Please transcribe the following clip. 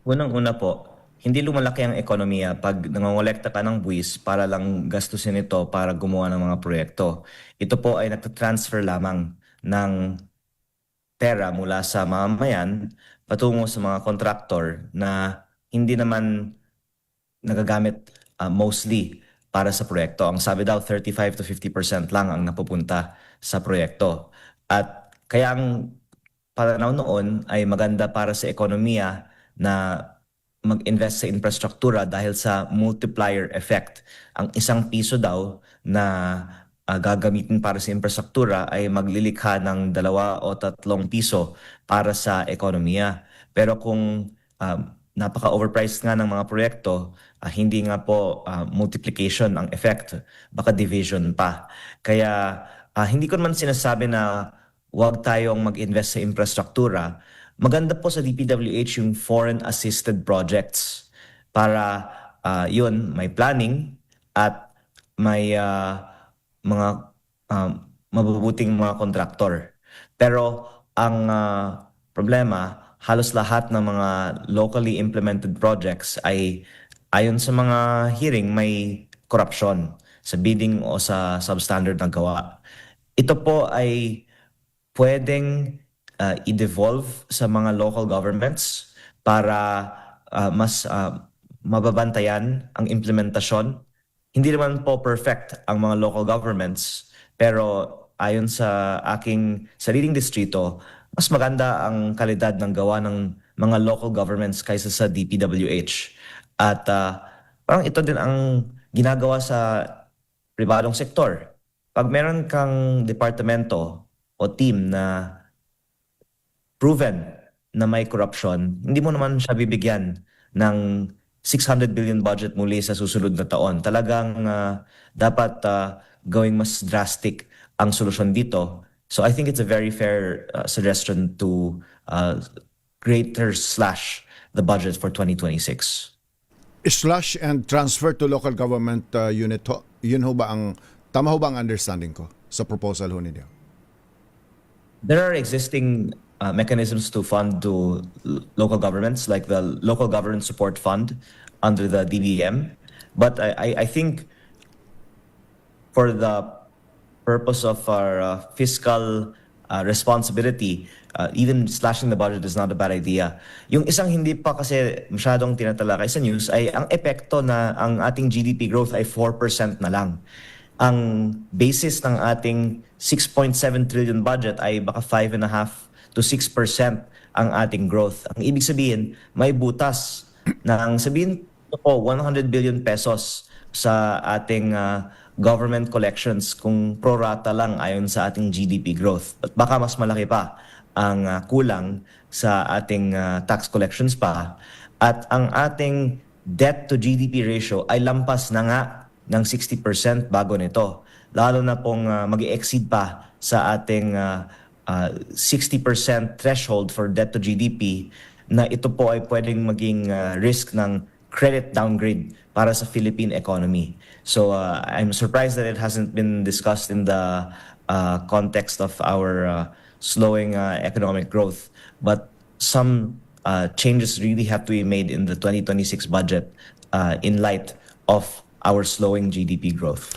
Unang-una po, hindi lumalaki ang ekonomiya pag nangongolekta ka ng buwis para lang gastusin ito para gumawa ng mga proyekto. Ito po ay nagtatransfer lamang ng pera mula sa mamamayan patungo sa mga kontraktor na hindi naman nagagamit mostly para sa proyekto. Ang sabi daw 35 to 50% lang ang napupunta sa proyekto. At kaya ang pananaw noon ay maganda para sa ekonomiya na mag-invest sa infrastruktura dahil sa multiplier effect. Ang isang piso daw na gagamitin para sa infrastruktura ay maglilikha ng 2 o 3 piso para sa ekonomiya. Pero kung napaka-overpriced nga ng mga proyekto, hindi nga po multiplication ang effect, baka division pa. Kaya hindi ko naman sinasabi na huwag tayong mag-invest sa infrastruktura. Maganda po sa DPWH yung foreign assisted projects para yun, may planning at may mga mabubuting mga kontraktor. Pero ang problema, halos lahat ng mga locally implemented projects ay ayon sa mga hearing may korupsyon sa bidding o sa substandard na gawa. Ito po ay pwedeng i-devolve sa mga local governments para mas mababantayan ang implementasyon. Hindi naman po perfect ang mga local governments, pero ayon sa aking sariling distrito, mas maganda ang kalidad ng gawa ng mga local governments kaysa sa DPWH. At parang ito din ang ginagawa sa pribadong sektor. Pag meron kang departamento o team na proven na may corruption, hindi mo naman siya bibigyan ng 600 billion budget muli sa susunod na taon. Talagang dapat gawing mas drastic ang solusyon dito. So I think it's a very fair suggestion to greater slash the budget for 2026. Slash and transfer to local government unit ho. Yun ho ba ang, tama ho ba ang understanding ko sa proposal ho ninyo? There are existing mechanisms to fund to local governments, like the Local Government Support Fund under the DBM. But I think for the purpose of our fiscal responsibility, even slashing the budget is not a bad idea. Yung isang hindi pa kasi masyadong tinatalakay sa news ay ang epekto na ang ating GDP growth ay 4% na lang. Ang basis ng ating 6.7 trillion budget ay baka 5.5 to 6% ang ating growth. Ang ibig sabihin, may butas na ang sabihin po 100 billion pesos sa ating government collections kung prorata lang ayon sa ating GDP growth. At baka mas malaki pa ang kulang sa ating tax collections pa. At ang ating debt to GDP ratio ay lampas na nga ng 60% bago nito. Lalo na pong mag-exceed pa sa ating 60% threshold for debt to GDP na ito po ay pwedeng maging risk ng credit downgrade para sa Philippine economy. So I'm surprised that it hasn't been discussed in the context of our slowing economic growth. But some changes really have to be made in the 2026 budget in light of our slowing GDP growth.